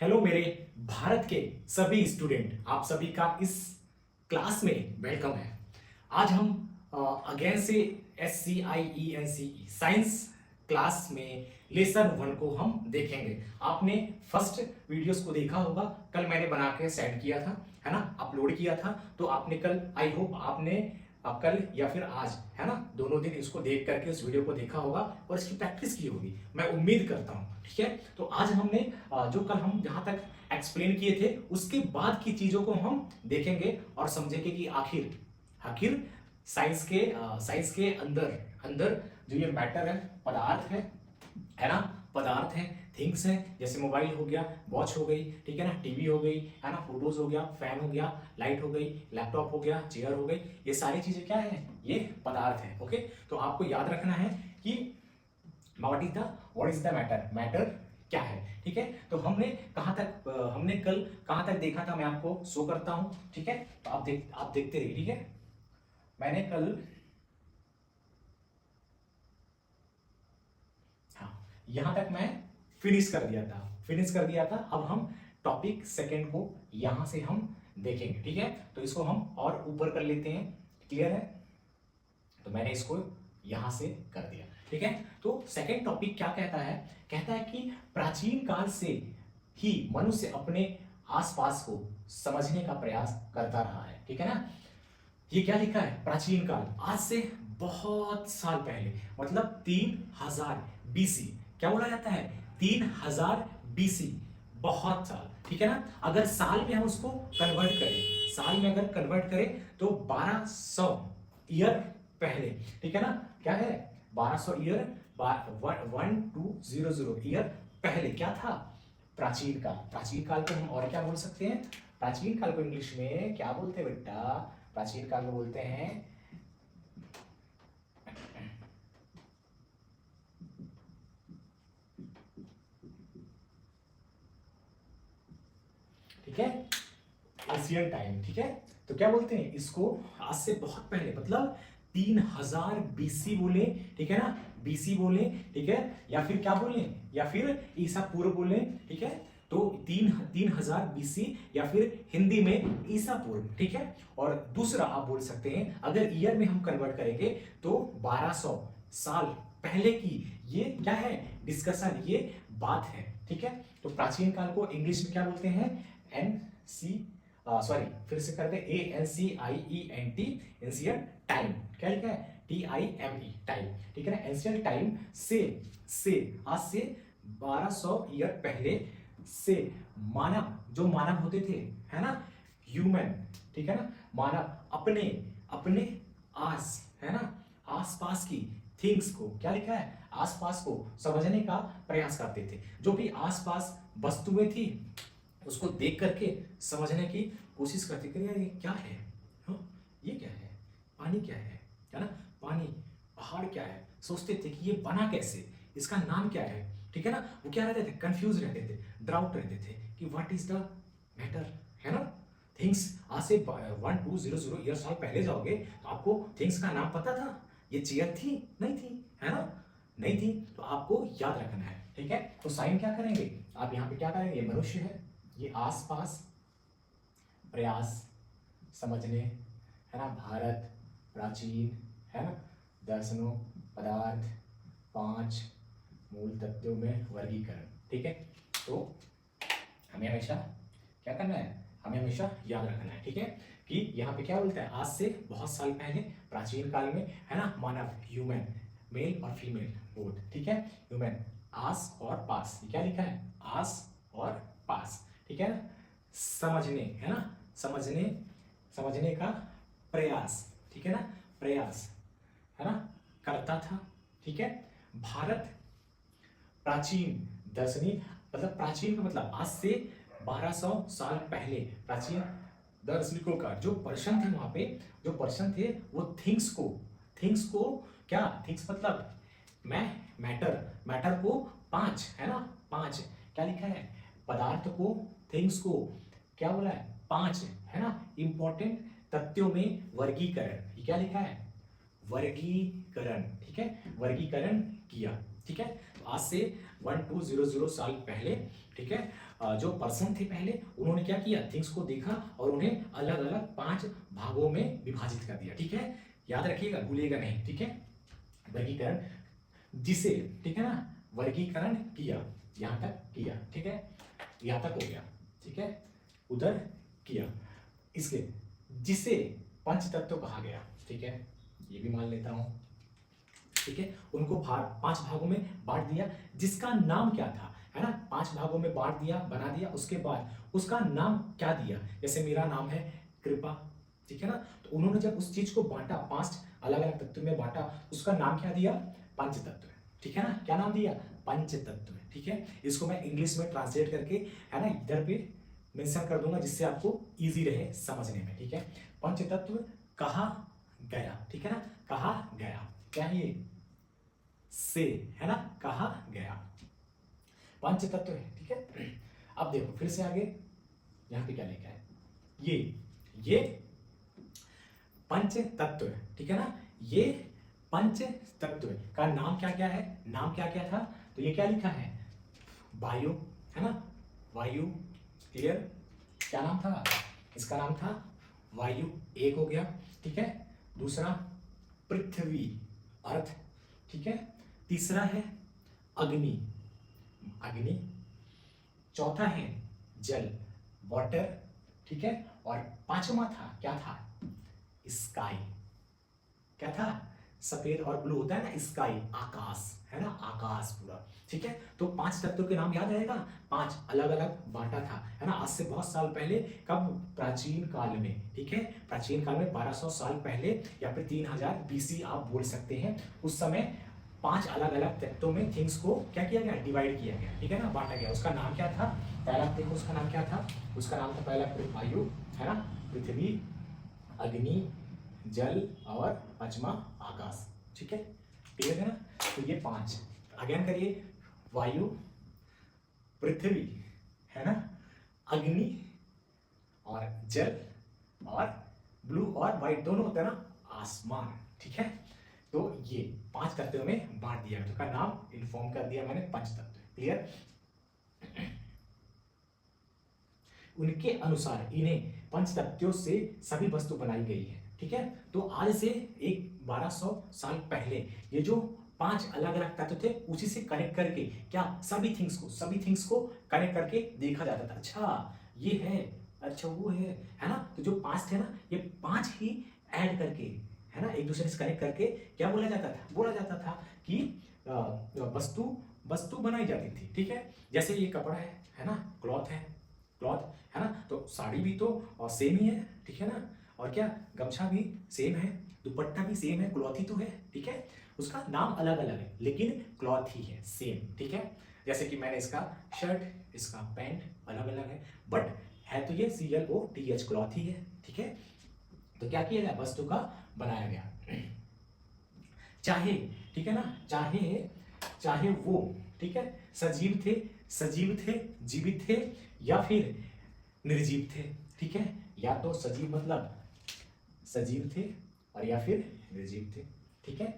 Hello मेरे भारत के सभी स्टूडेंट, आप सभी का इस क्लास में वेलकम है। आज हम अगेन से SCIENCE साइंस क्लास में लेसन 1 को हम देखेंगे। आपने फर्स्ट वीडियोस को देखा होगा, कल मैंने बना के सेंड किया था, है ना, अपलोड किया था। तो आपने कल, आई होप आपने कल या फिर आज, है ना, दोनों दिन इसको देख करके उस वीडियो को देखा होगा और इसकी प्रैक्टिस की होगी, मैं उम्मीद करता हूँ। ठीक है, तो आज हमने जो कल हम जहां तक एक्सप्लेन किए थे उसके बाद की चीजों को हम देखेंगे और समझेंगे कि आखिर आखिर साइंस के अंदर अंदर जो ये मैटर है, पदार्थ है ना, पदार्थ है, थिंग्स है, जैसे मोबाइल हो गया, वॉच हो गई, ठीक है ना, टीवी हो गई, है ना, फोटोज हो गया, फैन हो गया, लाइट हो गई, लैपटॉप हो गया, चेयर हो गई, ये सारी चीजें क्या है, ये पदार्थ है। ओके, तो आपको याद रखना है कि what is the matter, matter क्या है। ठीक है, तो हमने कहां तक हमने कल कहां तक देखा था, मैं आपको शो करता हूं। ठीक है, तो आप देखते रहिए। ठीक है, मैंने कल, हाँ, यहां तक मैं फिनिश कर दिया था। अब हम टॉपिक सेकंड को यहां से हम देखेंगे। ठीक है, तो इसको हम और ऊपर कर लेते हैं। क्लियर है, तो मैंने इसको यहां से कर दिया। ठीक है, तो सेकंड टॉपिक क्या कहता है, कहता है कि प्राचीन काल से ही मनुष्य अपने आसपास को समझने का प्रयास करता रहा है। ठीक है ना, ये क्या लिखा है, प्राचीन काल, आज से बहुत साल पहले, मतलब 3000 BC। क्या बोला जाता है, 3000 BC, बहुत साल। ठीक है ना, अगर साल में हम उसको कन्वर्ट करें, साल में अगर कन्वर्ट करें तो 1200 ईयर पहले। ठीक है ना, क्या है, 1200 ईयर, 1200 ईयर पहले क्या था, प्राचीन काल। प्राचीन काल को हम और क्या बोल सकते हैं, प्राचीन काल को इंग्लिश में क्या बोलते हैं बेटा, प्राचीन काल को बोलते हैं, ठीक है, एशियन टाइम। ठीक है, तो क्या बोलते हैं इसको, आज से बहुत पहले, मतलब 3000 BC बोले, ठीक है ना, BC बोले, ठीक है, या फिर क्या बोले, या फिर ईसा पूर्व बोले। ठीक है, तो 3000 BC, या फिर हिंदी में ईसा पूर्व। ठीक है, और दूसरा आप बोल सकते हैं, अगर ईयर में हम कन्वर्ट करेंगे तो 1200 साल पहले की ये क्या है, डिस्कशन, ये बात है। ठीक है, तो प्राचीन काल को इंग्लिश में क्या बोलते हैं, फिर से कर दे, ANCIENT, एंशिएंट टाइम। क्या लिखा है, TIME, टाइम। ठीक है ना, एंशिएंट टाइम से आज से 1200 ईयर पहले से मानव, जो मानव होते थे, है ना, ह्यूमन, ठीक है ना, मानव अपने अपने है ना, आसपास की थिंग्स को, क्या लिखा है, आसपास को समझने का प्रयास करते थे। जो भी आसपास वस्तुएं थी उसको देख करके समझने की कोशिश करते थे, यार ये क्या है, हाँ, ये क्या है, पानी क्या है ना, पानी, पहाड़ क्या है, सोचते थे कि ये बना कैसे, इसका नाम क्या है। ठीक है ना, वो क्या रहते थे, कंफ्यूज रहते थे, डाउट रहते थे कि व्हाट इज द मैटर, है ना, थिंग्स। आज से 1200 ईयर साल पहले जाओगे तो आपको थिंग्स का नाम पता था, ये चेयर थी, नहीं थी, है ना, नहीं थी, तो आपको याद रखना है। ठीक है, तो साइन क्या करेंगे, आप यहाँ पे क्या करेंगे, ये मनुष्य है, ये आसपास प्रयास समझने, है ना, भारत, प्राचीन, है ना, दर्शनों, पदार्थ, 5 मूल तत्वों में वर्गीकरण। ठीक है, तो हमें हमेशा क्या करना है, हमें हमेशा याद रखना है। ठीक है, कि यहाँ पे क्या बोलता है, आज से बहुत साल पहले, प्राचीन काल में, है ना, मानव, ह्यूमन, मेल और फीमेल बोथ। ठीक है, ह्यूमन, आस और पास, ये क्या लिखा है, आस और पास। ठीक है ना, समझने, है ना, समझने का प्रयास, ठीक है ना, प्रयास, है ना, करता था। ठीक है, भारत प्राचीन दर्शनी, मतलब प्राचीन का मतलब आज से 1200 साल पहले, प्राचीन दार्शनिकों का जो पर्सन थे, वहां पे जो पर्सन थे वो थिंग्स को क्या, थिंग्स मतलब मैं, मैटर को 5, है ना, 5, क्या लिखा है, पदार्थ को, थिंग्स को क्या बोला है, 5, है ना, इंपॉर्टेंट तथ्यों में वर्गीकरण, ये क्या लिखा है, वर्गीकरण। ठीक है, वर्गीकरण किया। ठीक है। तो आज से 1200 साल पहले, ठीक है, जो पर्सन थे पहले, उन्होंने क्या किया, थिंग्स को देखा और उन्हें अलग अलग 5 भागों में विभाजित कर दिया। ठीक है, याद रखिएगा, भूलिएगा नहीं। ठीक है, वर्गीकरण जिसे, ठीक है ना, वर्गीकरण किया, यहां तक किया, ठीक है, यहां तक हो गया, ठीक है, उधर किया, इसके जिसे पंच तत्व कहा गया। ठीक है, ये भी मान लेता हूं। ठीक है, उनको 5 भागों में बांट दिया, जिसका नाम क्या था, है ना, 5 भागों में बांट दिया, बना दिया, उसके बाद उसका नाम क्या दिया, जैसे मेरा नाम है कृपा, ठीक है ना, तो उन्होंने जब उस चीज को बांटा, 5 अलग अलग तत्व में बांटा, उसका नाम क्या दिया, पंच तत्व। ठीक है ना, क्या नाम दिया, पंच तत्व। ठीक है, इसको मैं इंग्लिश में ट्रांसलेट करके, है ना, इधर पे मेंशन कर दूंगा, जिससे आपको इजी रहे समझने में। ठीक है, पंच तत्व कहा गया, ठीक है ना, कहा गया, क्या है ये, से, है ना, कहा गया, पंच तत्व है। ठीक है, अब देखो फिर से आगे, यहां पे क्या लिखा है, ये पंच तत्व है। ठीक है ना, ये पंच तत्व का नाम क्या क्या है, नाम क्या क्या था, तो ये क्या लिखा है, वायु, है ना, वायु, क्लियर, क्या नाम था, इसका नाम था वायु, एक हो गया। ठीक है, दूसरा पृथ्वी, अर्थ, ठीक है, तीसरा है अग्नि, अग्नि, चौथा है जल, वाटर, ठीक है, और पांचवा था, क्या था, स्काई, क्या था, सफेद और ब्लू होता है ना, स्काई, आकाश, है ना, आकाश पूरा। ठीक है, तो 5 तत्वों के नाम याद रहेगा, 5 अलग अलग बांटा था, है ना, आज से बहुत साल पहले, कब, प्राचीन काल में। ठीक है, प्राचीन काल में 1200 साल पहले या फिर 3000 बीसी आप बोल सकते हैं, उस समय 5 अलग अलग तत्वों में थिंग्स को क्या किया गया, डिवाइड किया गया। ठीक है ना, बांटा गया, उसका नाम क्या था, पहला देखो उसका नाम क्या था, उसका नाम था पहला वायु, है ना, पृथ्वी, अग्नि, जल और पांचवा आकाश। ठीक है, क्लियर है ना, तो ये 5 अगेन करिए, वायु, पृथ्वी, है ना, अग्नि और जल और ब्लू और व्हाइट दोनों होता है ना, आसमान। ठीक है, तो ये 5 तत्वों में बांट दिया, तो का नाम इन्फॉर्म कर दिया मैंने, पंच तत्व। क्लियर, उनके अनुसार इन्हें पंच तत्वों से सभी वस्तु बनाई गई है। ठीक है, तो आज से 1200 साल पहले ये जो 5 अलग अलग तत्व थे, उसी से कनेक्ट करके क्या, सभी थिंग्स को कनेक्ट करके देखा जाता था, अच्छा ये है, अच्छा वो है ना, तो जो 5 थे ना, ये 5 ही ऐड करके, है ना, एक दूसरे से कनेक्ट करके क्या बोला जाता था कि वस्तु बनाई जाती थी। ठीक है, जैसे ये कपड़ा है ना, क्लॉथ है ना, तो साड़ी भी तो सेम ही है, ठीक है ना, और क्या, गमछा भी सेम है, दुपट्टा भी सेम है, क्लॉथ ही तो है। ठीक है, उसका नाम अलग अलग है, लेकिन क्लॉथ ही है, सेम। ठीक है, जैसे कि मैंने इसका शर्ट, इसका पैंट अलग अलग है, बट है तो ये CLOTH, क्लॉथ ही है। ठीक है, तो क्या किया गया, वस्तु का बनाया गया, चाहे, ठीक है ना, चाहे वो, ठीक है, सजीव थे, जीवित थे, या फिर निर्जीव थे। ठीक है, या तो सजीव मतलब सजीव थे और या फिर निर्जीव थे। ठीक है,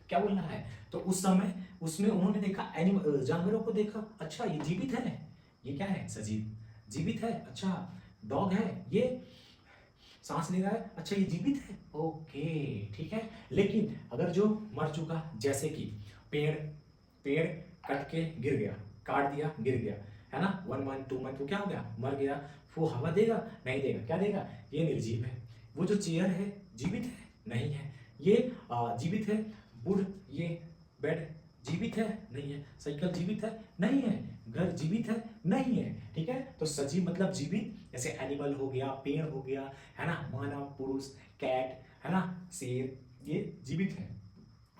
क्या बोलना है, तो उस समय उसमें उन्होंने देखा, एनिमल, जानवरों को देखा, अच्छा ये जीवित है, ये क्या है, सजीव, जीवित है, अच्छा डॉग है, ये सांस ले रहा है, अच्छा ये जीवित है, ओके, ठीक है। लेकिन अगर जो मर चुका, जैसे कि पेड़ कट के गिर गया, काट दिया, गिर गया, है ना, 1 मंथ 2 मंथ, वो क्या हो गया, मर गया, वो हवा देगा, नहीं देगा, क्या देगा, ये निर्जीव है। वो जो चेयर है, जीवित है, नहीं है, ये जीवित है, वुड, ये बेड जीवित है, नहीं है, साइकिल जीवित है, नहीं है, घर जीवित है, नहीं है। ठीक है, तो सजीव मतलब जीवित, जैसे एनिमल हो गया, पेड़ हो गया, है ना, मानव, पुरुष, कैट, है ना, शेर, ये जीवित है।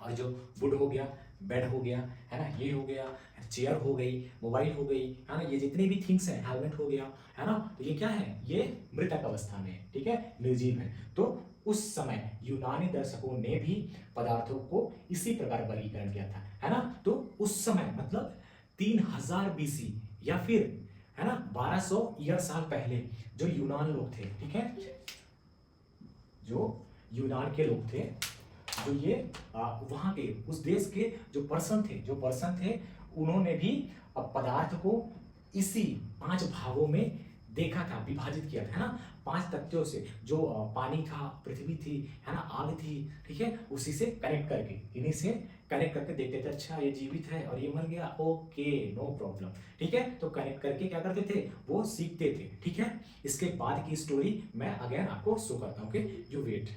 और जो वुड हो गया, बेड हो गया, है ना, ये हो गया, चेयर हो गई, मोबाइल हो गई, है ना, ये जितने भी थिंग्स हैं, हेलमेट हो गया, है ना, तो ये क्या है, ये मृतक अवस्था में है। ठीक है, निर्जीव है। तो उस समय यूनानी दर्शकों ने भी पदार्थों को इसी प्रकार वर्गीकरण किया था, है ना, तो उस समय मतलब 3000 BC या फिर, है ना, 1200 ईयर साल पहले जो यूनान लोग थे, ठीक है, जो यूनान के लोग थे, जो ये वहाँ के उस देश के जो पर्सन थे उन्होंने भी पदार्थ को इसी 5 भागों में देखा था, विभाजित किया था, है ना, 5 तथ्यों से, जो पानी था, पृथ्वी थी, है ना, आग थी, ठीक है, उसी से कनेक्ट करके, इन्हीं से कनेक्ट करके देखते थे, अच्छा ये जीवित है और ये मर गया, ओके नो प्रॉब्लम, ठीक है। तो कनेक्ट करके क्या करते थे, वो सीखते थे, ठीक है। इसके बाद की स्टोरी मैं अगेन आपको शो करता हूँ, ओके, यू वेट।